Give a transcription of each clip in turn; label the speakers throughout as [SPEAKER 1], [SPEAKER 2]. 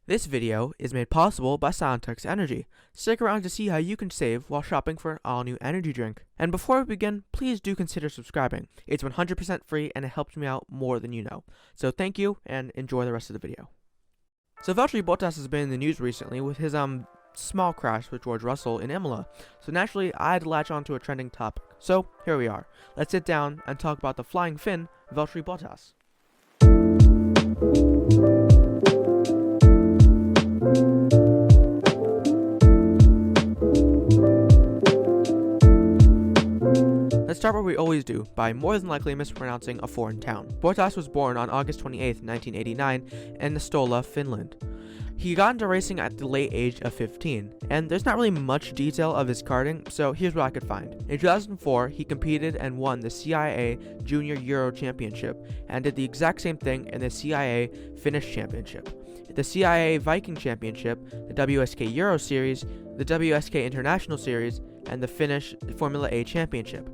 [SPEAKER 1] This video is made possible by Soundtex Energy. Stick around to see how you can save while shopping for an all-new energy drink. And before we begin, please do consider subscribing. It's 100% free and it helps me out more than you know. So thank you and enjoy the rest of the video. So Valtteri Bottas has been in the news recently with his small crash with George Russell in Imola. So naturally, I had to latch onto a trending topic. So here we are. Let's sit down and talk about the flying Finn, Valtteri Bottas. Let's start where we always do, by more than likely mispronouncing a foreign town. Bottas was born on August 28, 1989, in Nastola, Finland. He got into racing at the late age of 15, and there's not really much detail of his karting, so here's what I could find. In 2004, he competed and won the CIA Junior Euro Championship, and did the exact same thing in the CIA Finnish Championship, the CIA Viking Championship, the WSK Euro Series, the WSK International Series, and the Finnish Formula A Championship.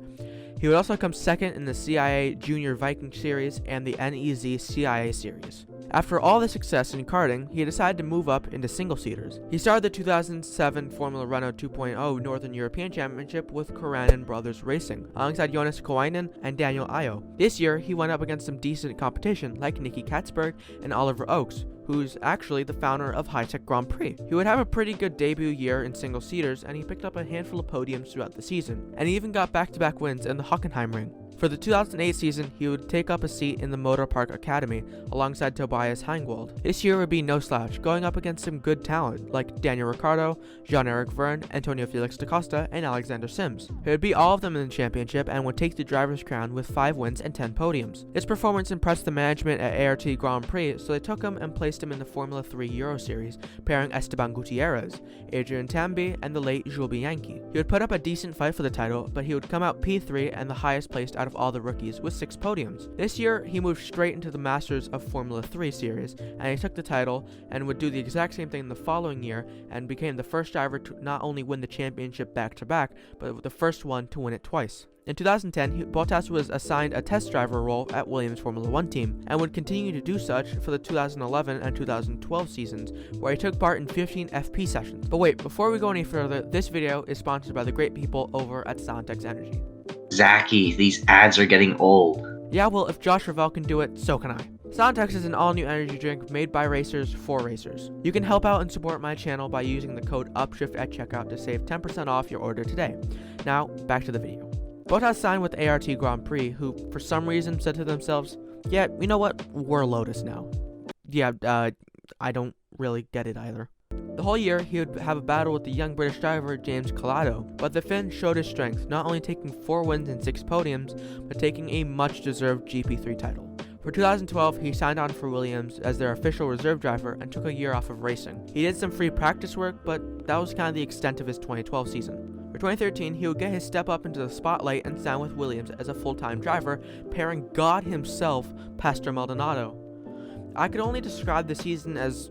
[SPEAKER 1] He would also come second in the CIA Junior Viking Series and the NEZ CIA Series. After all the success in karting, he decided to move up into single-seaters. He started the 2007 Formula Renault 2.0 Northern European Championship with Koranen Brothers Racing, alongside Jonas Koinen and Daniel Ayo. This year, he went up against some decent competition like Nicky Katzberg and Oliver Oakes, who's actually the founder of High Tech Grand Prix. He would have a pretty good debut year in single-seaters, and he picked up a handful of podiums throughout the season, and he even got back-to-back wins in the Hockenheim Ring. For the 2008 season, he would take up a seat in the Motor Park Academy alongside Tobias Heingold. This year would be no slouch, going up against some good talent like Daniel Ricciardo, Jean-Eric Verne, Antonio Felix da Costa, and Alexander Sims. He would beat all of them in the championship and would take the driver's crown with 5 wins and 10 podiums. His performance impressed the management at ART Grand Prix, so they took him and placed him in the Formula 3 Euro Series, pairing Esteban Gutierrez, Adrian Tambi, and the late Jules Bianchi. He would put up a decent fight for the title, but he would come out P3 and the highest placed out of all the rookies with 6 podiums. This year, he moved straight into the Masters of Formula 3 series, and he took the title and would do the exact same thing the following year and became the first driver to not only win the championship back-to-back, but the first one to win it twice. In 2010, Bottas was assigned a test driver role at Williams Formula 1 team, and would continue to do such for the 2011 and 2012 seasons, where he took part in 15 FP sessions. But wait, before we go any further, this video is sponsored by the great people over at Soundtex Energy.
[SPEAKER 2] Zachy, these ads are getting old.
[SPEAKER 1] Yeah, well, if Josh Ravel can do it, so can I. Soundtex is an all-new energy drink made by racers for racers. You can help out and support my channel by using the code UPSHIFT at checkout to save 10% off your order today. Now, back to the video. Bottas signed with ART Grand Prix, who, for some reason, said to themselves, yeah, you know what, we're Lotus now. Yeah, I don't really get it either. The whole year, he would have a battle with the young British driver James Calado, but the Finn showed his strength, not only taking 4 wins and 6 podiums, but taking a much-deserved GP3 title. For 2012, he signed on for Williams as their official reserve driver and took a year off of racing. He did some free practice work, but that was kind of the extent of his 2012 season. For 2013, he would get his step up into the spotlight and sign with Williams as a full-time driver, pairing God himself, Pastor Maldonado. I could only describe the season as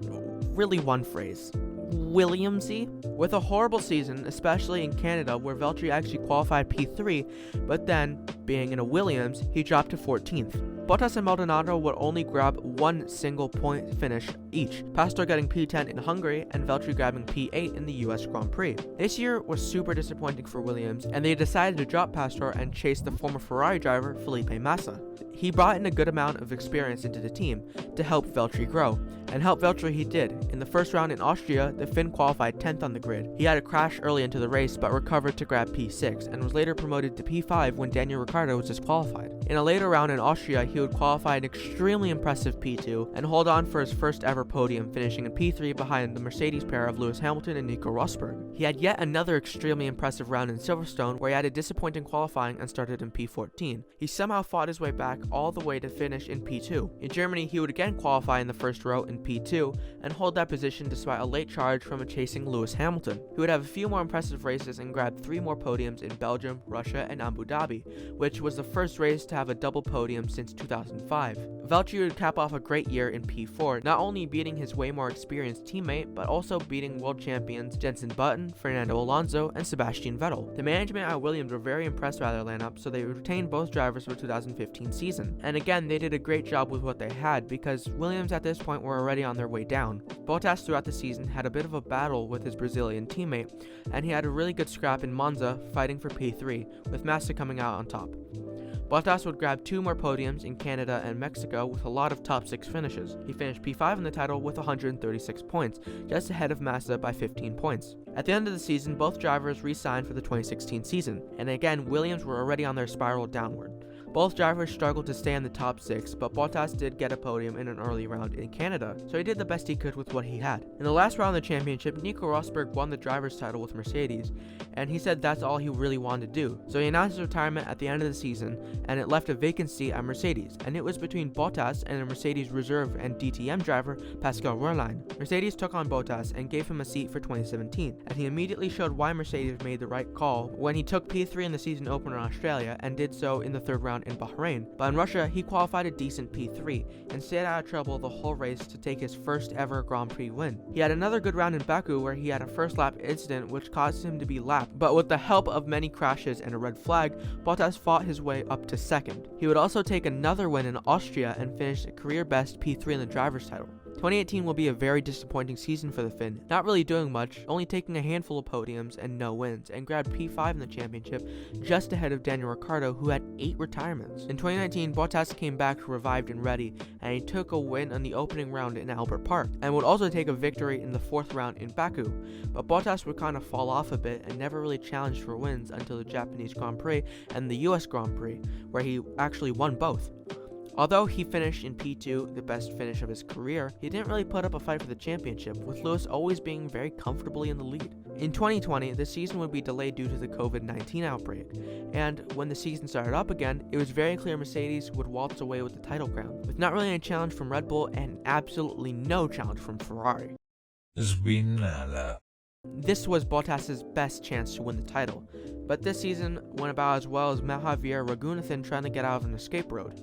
[SPEAKER 1] really one phrase: Williamsy. With a horrible season, especially in Canada where Valtteri actually qualified P3, but then, being in a Williams, he dropped to 14th. Bottas and Maldonado would only grab 1 single point finish each, Pastor getting P10 in Hungary and Valtteri grabbing P8 in the US Grand Prix. This year was super disappointing for Williams, and they decided to drop Pastor and chase the former Ferrari driver Felipe Massa. He brought in a good amount of experience into the team to help Valtteri grow, and help Valtteri he did. In the first round in Austria, the Finn qualified 10th on the grid. He had a crash early into the race but recovered to grab P6 and was later promoted to P5 when Daniel Ricciardo was disqualified. In a later round in Austria, he would qualify an extremely impressive P2 and hold on for his first ever podium, finishing in P3 behind the Mercedes pair of Lewis Hamilton and Nico Rosberg. He had yet another extremely impressive round in Silverstone where he had a disappointing qualifying and started in P14. He somehow fought his way back all the way to finish in P2. In Germany, he would again qualify in the first row in P2 and hold that position despite a late charge from a chasing Lewis Hamilton. He would have a few more impressive races and grab 3 more podiums in Belgium, Russia, and Abu Dhabi, which was the first race to have a double podium since 2005. Valtteri would cap off a great year in P4, not only beating his way more experienced teammate, but also beating world champions Jenson Button, Fernando Alonso, and Sebastian Vettel. The management at Williams were very impressed by their lineup, so they retained both drivers for 2015 season. And again, they did a great job with what they had, because Williams at this point were already already on their way down. Bottas throughout the season had a bit of a battle with his Brazilian teammate, and he had a really good scrap in Monza fighting for P3, with Massa coming out on top. Bottas would grab 2 more podiums in Canada and Mexico with a lot of top 6 finishes. He finished P5 in the title with 136 points, just ahead of Massa by 15 points. At the end of the season, both drivers re-signed for the 2016 season, and again, Williams were already on their spiral downward. Both drivers struggled to stay in the top 6, but Bottas did get a podium in an early round in Canada, so he did the best he could with what he had. In the last round of the championship, Nico Rosberg won the driver's title with Mercedes, and he said that's all he really wanted to do. So he announced his retirement at the end of the season, and it left a vacancy at Mercedes, and it was between Bottas and a Mercedes reserve and DTM driver Pascal Wehrlein. Mercedes took on Bottas and gave him a seat for 2017, and he immediately showed why Mercedes made the right call when he took P3 in the season opener in Australia and did so in the 3rd round in Bahrain. But in Russia, he qualified a decent P3 and stayed out of trouble the whole race to take his first ever Grand Prix win. He had another good round in Baku where he had a first lap incident which caused him to be lapped, but with the help of many crashes and a red flag, Bottas fought his way up to 2nd. He would also take another win in Austria and finish a career best P3 in the driver's title. 2018 will be a very disappointing season for the Finn, not really doing much, only taking a handful of podiums and no wins, and grabbed P5 in the championship, just ahead of Daniel Ricciardo, who had 8 retirements. In 2019, Bottas came back revived and ready, and he took a win on the opening round in Albert Park, and would also take a victory in the 4th round in Baku. But Bottas would kind of fall off a bit and never really challenged for wins until the Japanese Grand Prix and the US Grand Prix, where he actually won both. Although he finished in P2, the best finish of his career, he didn't really put up a fight for the championship, with Lewis always being very comfortably in the lead. In 2020, the season would be delayed due to the COVID-19 outbreak, and when the season started up again, it was very clear Mercedes would waltz away with the title crown, with not really any challenge from Red Bull and absolutely no challenge from Ferrari.
[SPEAKER 3] Svinnare.
[SPEAKER 1] This was Bottas' best chance to win the title, but this season went about as well as Mahavir Raghunathan trying to get out of an escape road.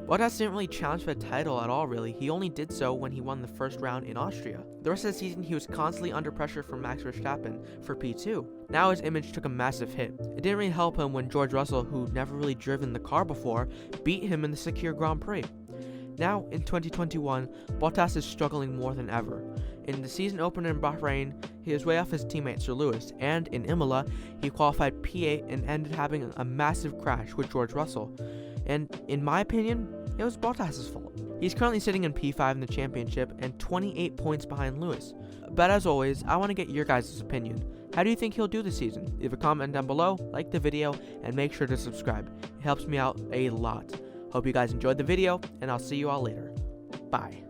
[SPEAKER 1] Bottas didn't really challenge for the title at all really, he only did so when he won the 1st round in Austria. The rest of the season he was constantly under pressure from Max Verstappen for P2. Now his image took a massive hit. It didn't really help him when George Russell, who'd never really driven the car before, beat him in the secure Grand Prix. Now, in 2021, Bottas is struggling more than ever. In the season opener in Bahrain, he was way off his teammate Sir Lewis, and in Imola, he qualified P8 and ended having a massive crash with George Russell. And in my opinion, it was Bottas' fault. He's currently sitting in P5 in the championship and 28 points behind Lewis. But as always, I want to get your guys' opinion. How do you think he'll do this season? Leave a comment down below, like the video, and make sure to subscribe. It helps me out a lot. Hope you guys enjoyed the video, and I'll see you all later. Bye.